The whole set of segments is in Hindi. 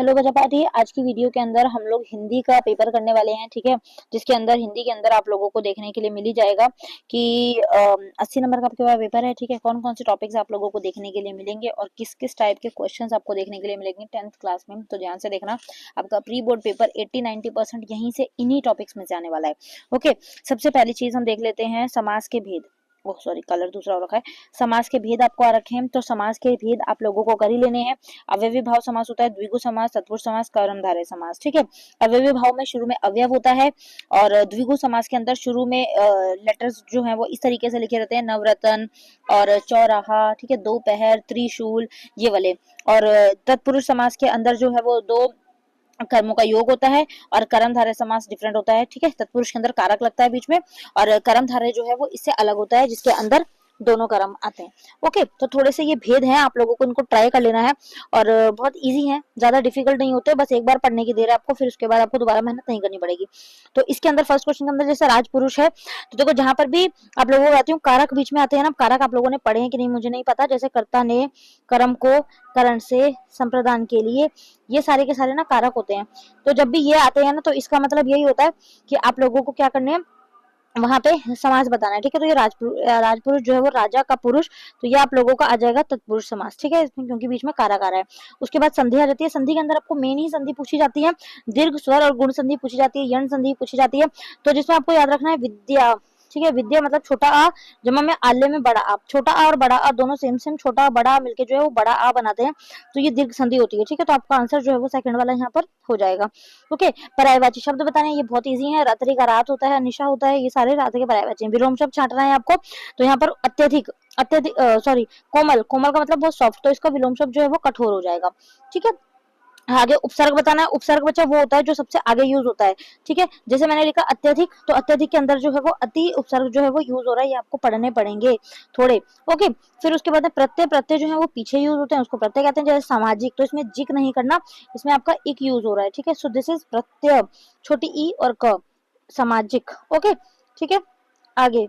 हेलो बच्चा पार्टी। आज की वीडियो के अंदर हम लोग हिंदी का पेपर करने वाले हैं, ठीक है। जिसके अंदर हिंदी के अंदर आप लोगों को देखने के लिए मिल ही जाएगा कि 80 नंबर का आपके पास पेपर है, ठीक है। कौन कौन से टॉपिक्स आप लोगों को देखने के लिए मिलेंगे और किस किस टाइप के क्वेश्चंस आपको देखने के लिए मिलेंगे 10th क्लास में। तो ध्यान से देखना, आपका प्री बोर्ड पेपर 80-90% यहीं से इन्हीं टॉपिक्स में से आने वाला है। ओके, सबसे पहली चीज हम देख लेते हैं समास के भेद। ओह सॉरी, कलर दूसरा हो रखा है। समास के भेद आपको आ रखे हैं, तो समास के भेद आप लोगों को कर ही लेने हैं। अव्ययी भाव समास होता है, द्विगु समास, तत्पुरुष समास, कर्मधारय समास, ठीक है। अव्ययी भाव में शुरू में अवयव होता है और द्विगु समास के अंदर शुरू में लेटर्स जो है वो इस तरीके से लिखे रहते हैं, नवरत्न और चौराहा, ठीक है, दोपहर, त्रिशूल, ये वाले। और तत्पुरुष समास के अंदर जो है वो दो कर्मों का योग होता है और कर्मधारय समास डिफरेंट होता है, ठीक है। तत्पुरुष के अंदर कारक लगता है बीच में और कर्मधारय जो है वो इससे अलग होता है, जिसके अंदर दोनों कर्म आते हैं। ओके, तो थोड़े से ये भेद हैं, आप लोगों को इनको ट्राई कर लेना है और बहुत इजी है, ज्यादा डिफिकल्ट नहीं होते, बस एक बार पढ़ने की देर है आपको, फिर उसके बाद आपको दोबारा मेहनत नहीं करनी पड़ेगी। तो इसके अंदर फर्स्ट क्वेश्चन के अंदर जैसे राजपुरुष है, तो देखो जहां पर भी आप लोगों को आती हूँ कारक बीच में आते हैं ना, कारक आप लोगों ने पढ़े हैं कि नहीं मुझे नहीं पता। जैसे कर्ता ने कर्म को करण से संप्रदान के लिए, ये सारे के सारे ना कारक होते हैं। तो जब भी ये आते हैं ना, तो इसका मतलब यही होता है कि आप लोगों को क्या करने हैं, वहां पे समास बताना है, ठीक है। तो ये राजपुरुष जो है वो राजा का पुरुष, तो ये आप लोगों का आ जाएगा तत्पुरुष समास, ठीक है, इसमें क्योंकि बीच में कारक आ रहा है। उसके बाद संधि आ जाती है। संधि के अंदर आपको मेन ही संधि पूछी जाती है, दीर्घ स्वर और गुण संधि पूछी जाती है, यण संधि पूछी जाती है। तो जिसमें आपको याद रखना है विद्या, ठीक है। विद्या मतलब छोटा आ जमा में आले में बड़ा आ, छोटा आ और बड़ा आ दोनों सेम सेम, छोटा आ बड़ा आ मिलके जो है वो बड़ा आ बनाते हैं, तो ये दीर्घ संधि होती है, ठीक है। तो आपका आंसर जो है वो सेकंड वाला यहाँ पर हो जाएगा। ओके, पर्यायवाची शब्द बताने ये बहुत इजी है। रात्रि का रात होता है, निशा होता है, ये सारे रात के पर्यायवाची हैं। विलोम शब्द छांटना है आपको, तो यहाँ पर अत्यधिक, अत्यधिक सॉरी, कोमल, कोमल का मतलब बहुत सॉफ्ट, तो इसका विलोम शब्द जो है वो कठोर हो जाएगा, ठीक है। आगे उपसर्ग बताना है। उपसर्ग बच्चा वो होता है जो सबसे आगे यूज होता है, ठीक है। जैसे मैंने लिखा अत्यधिक, तो अत्यधिक के अंदर जो है वो अति उपसर्ग जो है वो यूज हो रहा है, ये आपको पढ़ने पड़ेंगे थोड़े। ओके, फिर उसके बाद प्रत्यय, प्रत्यय जो है वो पीछे यूज होते हैं, उसको प्रत्यय कहते हैं। जैसे सामाजिक, तो इसमें जिक नहीं करना, इसमें आपका इक यूज हो रहा है, ठीक है। सो दिस इज प्रत्यय, छोटी ई और क, सामाजिक। ओके, ठीक है। आगे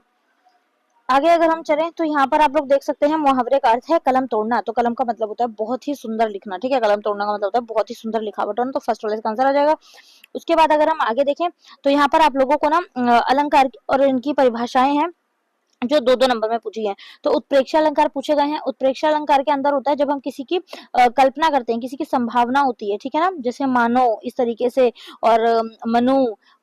आगे अगर हम चलें तो यहाँ पर आप लोग देख सकते हैं मुहावरे का अर्थ है कलम तोड़ना। तो कलम का मतलब होता है बहुत ही सुंदर लिखना, ठीक है। कलम तोड़ना का मतलब होता है बहुत ही सुंदर लिखावट होना, तो फर्स्ट वाला इसका आंसर आ जाएगा। उसके बाद अगर हम आगे देखें तो यहाँ पर आप लोगों को ना अलंकार और इनकी परिभाषाएं हैं जो दो दो नंबर में पूछी है। तो उत्प्रेक्षा अलंकार पूछे गए हैं। उत्प्रेक्षा अलंकार के अंदर होता है जब हम किसी की कल्पना करते हैं, किसी की संभावना होती है, ठीक है ना। जैसे मानो, इस तरीके से, और मनु,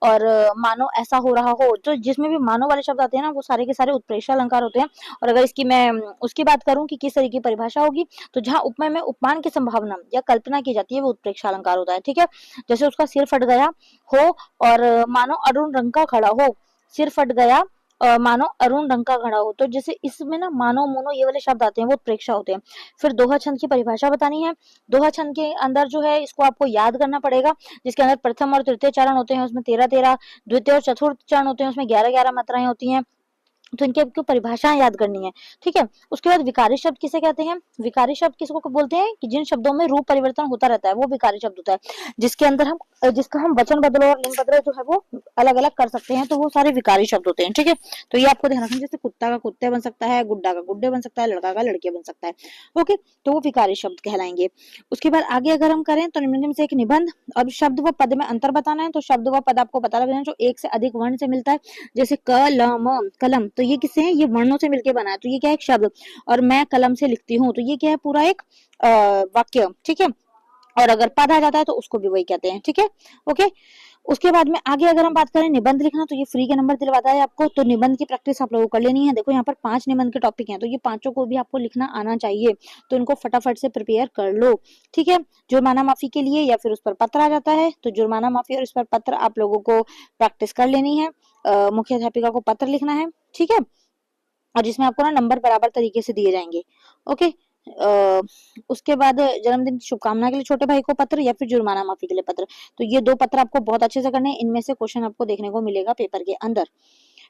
और मानो ऐसा हो रहा हो, तो जिसमें भी मानो वाले शब्द आते हैं ना, वो सारे के सारे उत्प्रेक्षा अलंकार होते हैं। और अगर इसकी मैं उसकी बात करूं कि किस तरीके की परिभाषा होगी, तो जहां उपमा में उपमान की संभावना या कल्पना की जाती है वो उत्प्रेक्षा अलंकार होता है, ठीक है। जैसे उसका सिर फट गया हो और मानो अरुण रंग का खड़ा हो, सिर फट गया मानो अरुण रंग का घड़ा हो, तो जैसे इसमें ना मानो मोनो ये वाले शब्द आते हैं वो उत्प्रेक्षा होते हैं। फिर दोहा छंद की परिभाषा बतानी है। दोहा छंद के अंदर जो है इसको आपको याद करना पड़ेगा, जिसके अंदर प्रथम और तृतीय चरण होते हैं उसमें 13-13, द्वितीय और चतुर्थ चरण होते हैं उसमें 11-11 मात्राएं होती हैं। तो इनकी आपको परिभाषाएं याद करनी है, ठीक है। उसके बाद विकारी शब्द किसे कहते हैं? विकारी शब्द किसको बोलते हैं कि जिन शब्दों में रूप परिवर्तन होता रहता है वो विकारी शब्द होता है। जिसके अंदर हम जिसका हम वचन बदलो और लिंग बदलो जो है वो अलग अलग कर सकते हैं, तो वो सारे विकारी शब्द होते हैं, ठीक है। तो ये आपको ध्यान रखना, जैसे कुत्ता का कुत्ते बन सकता है, गुड्डा का गुड्डे बन सकता है, लड़का का लड़के बन सकता है। ओके, तो वो विकारी शब्द कहलाएंगे। उसके बाद आगे अगर हम करें तो निम्न से एक निबंध। अब शब्द व पद में अंतर बताना है, तो शब्द व पद आपको पता लग जाए जो एक से अधिक वर्ण से मिलता है। जैसे कलम, कलम, तो ये किससे है? ये वर्णों से मिलकर बना है, तो ये क्या है? एक शब्द। और मैं कलम से लिखती हूँ, तो ये क्या है? पूरा एक वाक्य, ठीक है। और अगर पद आ जाता है तो उसको भी वही कहते हैं, ठीक है। ओके, उसके बाद में आगे अगर हम बात करें निबंध लिखना, तो ये फ्री के नंबर दिलवाता है आपको, तो निबंध की प्रैक्टिस आप लोगों को कर लेनी है। देखो यहाँ पर 5 निबंध के टॉपिक हैं, तो ये पांचों को भी आपको लिखना आना चाहिए, तो इनको फटाफट से प्रिपेयर कर लो, ठीक है। जुर्माना माफी के लिए या फिर उस पर पत्र आ जाता है, तो जुर्माना माफी और इस पर पत्र आप लोगों को प्रैक्टिस कर लेनी है। मुख्य अध्यापिका को पत्र लिखना है, ठीक है, और जिसमें आपको ना नंबर बराबर तरीके से दिए जाएंगे। ओके, उसके बाद जन्मदिन की शुभकामना के लिए छोटे भाई को पत्र या फिर जुर्माना माफी के लिए पत्र, तो ये दो पत्र आपको बहुत अच्छे से करने हैं। इनमें से क्वेश्चन आपको देखने को मिलेगा पेपर के अंदर।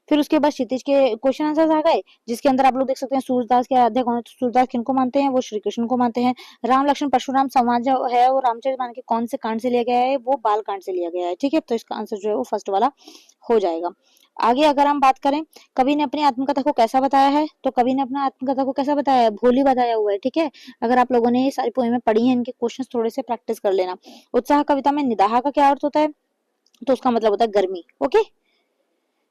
फिर उसके बाद क्षितिज के क्वेश्चन आंसर आ गए, जिसके अंदर आप लोग देख सकते हैं सूरदास के आराध्य कौन है, तो सूरदास किनको मानते हैं? वो श्री कृष्ण को मानते हैं। राम लक्ष्मण परशुराम संवाद जो है वो रामचरितमानस के कौन से कांड से लिया गया है? वो बाल कांड से लिया गया है, ठीक है। तो इसका आंसर जो है वो फर्स्ट वाला हो जाएगा। आगे अगर हम बात करें, कवि ने अपनी आत्मकथा को कैसा बताया है, तो कवि ने अपना आत्मकथा को कैसा बताया है, भोली बताया हुआ है, ठीक है। अगर आप लोगों ने ये सारी पोएमें पढ़ी हैं, इनके क्वेश्चंस थोड़े से प्रैक्टिस कर लेना। उत्साह कविता में निदाहा का क्या अर्थ होता है, तो उसका मतलब होता है गर्मी, ओके।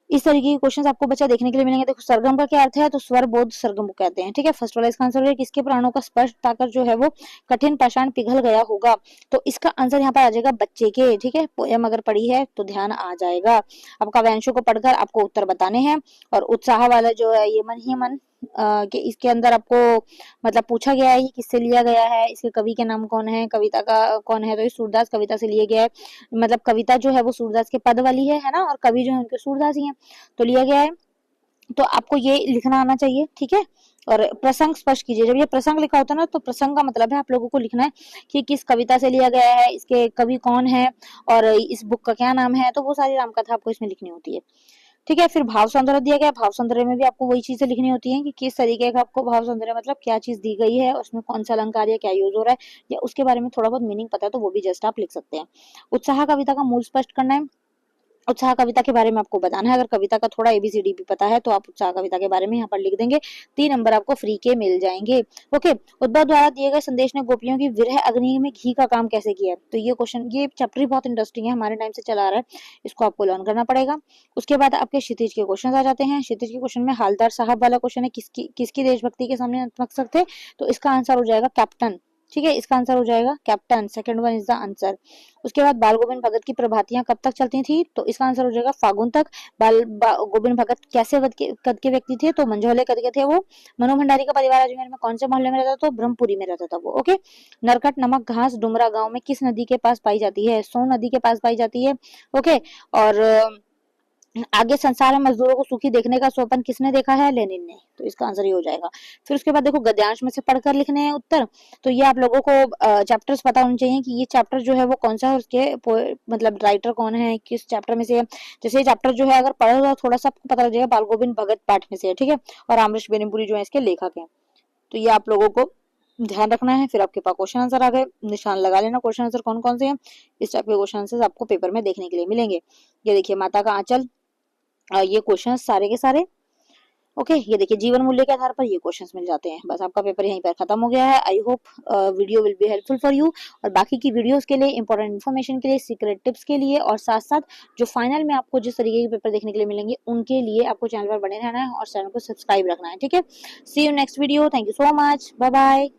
इस तरीके के क्वेश्चंस आपको बच्चा देखने के लिए मिलेंगे। देखो सरगम का क्या अर्थ है, तो स्वर बोध सरगम को कहते हैं, ठीक है। फर्स्ट वाला इसका आंसर है, किसके प्राणों का स्पर्श पाकर जो है वो कठिन पाषाण पिघल गया होगा, तो इसका आंसर यहाँ पर आ जाएगा बच्चे के, ठीक है। पोयम अगर पढ़ी है तो ध्यान आ जाएगा। अब काव्यांशों को पढ़कर आपको उत्तर बताने हैं। और उत्साह वाला जो है ये मन ही मन कि इसके अंदर आपको मतलब पूछा गया है ये किससे लिया गया है, इसके कवि के नाम कौन है, कविता का कौन है, तो ये सूरदास कविता से लिया गया है। मतलब कविता जो है वो सूरदास के पद वाली है ना, और कवि जो है उनके सूरदास ही है, तो लिया गया है। तो आपको ये लिखना आना चाहिए, ठीक है। और प्रसंग स्पष्ट कीजिए। जब ये प्रसंग लिखा होता है ना, तो प्रसंग का मतलब है आप लोगों को लिखना है कि किस कविता से लिया गया है, इसके कवि कौन है, और इस बुक का क्या नाम है, तो वो सारी रामकथा आपको इसमें लिखनी होती है, ठीक है। फिर भाव सौंदर्य दिया गया, भाव सौंदर्य में भी आपको वही चीजें लिखनी होती हैं कि किस तरीके का आपको भाव सौंदर्य मतलब क्या चीज दी गई है, उसमें कौन सा अलंकार या क्या यूज हो रहा है, या उसके बारे में थोड़ा बहुत मीनिंग पता है तो वो भी जस्ट आप लिख सकते हैं। उत्साह कविता का मूल स्पष्ट करना है। उत्साह कविता के बारे में आपको बताना है। अगर कविता का थोड़ा एबीसीडी भी पता है तो आप उत्साह कविता के बारे में यहाँ पर लिख देंगे, 3 नंबर आपको फ्री के मिल जाएंगे, ओके। उद्धव द्वारा दिए गए संदेश ने गोपियों की विरह अग्नि में घी का काम कैसे किया है, तो ये क्वेश्चन, ये चैप्टर बहुत इंटरेस्टिंग है, हमारे टाइम से चला आ रहा है, इसको आपको लर्न करना पड़ेगा। उसके बाद आपके क्षितिज के क्वेश्चन आ जाते हैं। क्षितिज के क्वेश्चन में हालदार साहब वाला क्वेश्चन है, किसकी देशभक्ति के सामने नतमस्तक थे, तो इसका आंसर हो जाएगा कैप्टन, ठीक है। इसका आंसर हो जाएगा captain, second one is the answer. उसके बाद बाल गोविंद भगत की प्रभातियां कब तक चलती थी, तो इसका आंसर हो जाएगा फागुन तक। गोविंद भगत कैसे कद के व्यक्ति थे, तो मंझोले कद के थे वो। मनु भंडारी का परिवार अजमेर में कौन से मोहल्ले में रहता था, तो ब्रह्मपुरी में रहता था वो, ओके। नरकट नमक घास डुमरा गांव में किस नदी के पास पाई जाती है, सोन नदी के पास पाई जाती है, ओके। और आगे संसार में मजदूरों को सुखी देखने का स्वप्न किसने देखा है, लेनिन ने, तो इसका आंसर ये हो जाएगा। फिर उसके बाद देखो गद्यांश में से पढ़कर लिखने हैं उत्तर, तो ये आप लोगों को चैप्टर्स पता होने चाहिए कि ये चैप्टर जो है वो कौन सा है, उसके मतलब राइटर कौन है, किस चैप्टर में से है। जैसे ये चैप्टर जो है अगर पढ़ो तो थोड़ा सा आपको पता लग जाएगा, बाल गोविंद भगत पाठ में से है, ठीक है। और आमरीश बेनीपुरी जो है इसके लेखक है, तो ये आप लोगों को ध्यान रखना है। फिर आपके पास क्वेश्चन आंसर आ गए, निशान लगा लेना क्वेश्चन आंसर कौन कौन से हैं, इस टाइप के क्वेश्चन आंसर आपको पेपर में देखने के लिए मिलेंगे। ये देखिए माता का आंचल, ये क्वेश्चंस सारे के सारे, ओके। ये देखिए जीवन मूल्य के आधार पर ये क्वेश्चंस मिल जाते हैं। बस आपका पेपर यहीं पर खत्म हो गया है। I hope video will be helpful for you. और बाकी की वीडियोस के लिए, इंपॉर्टेंट इन्फॉर्मेशन के लिए, सीक्रेट टिप्स के लिए, और साथ साथ जो फाइनल में आपको जिस तरीके के पेपर देखने के लिए मिलेंगे उनके लिए आपको चैनल पर बने रहना है और चैनल को सब्सक्राइब रखना है, ठीक है। See you next video, thank you so much, bye bye.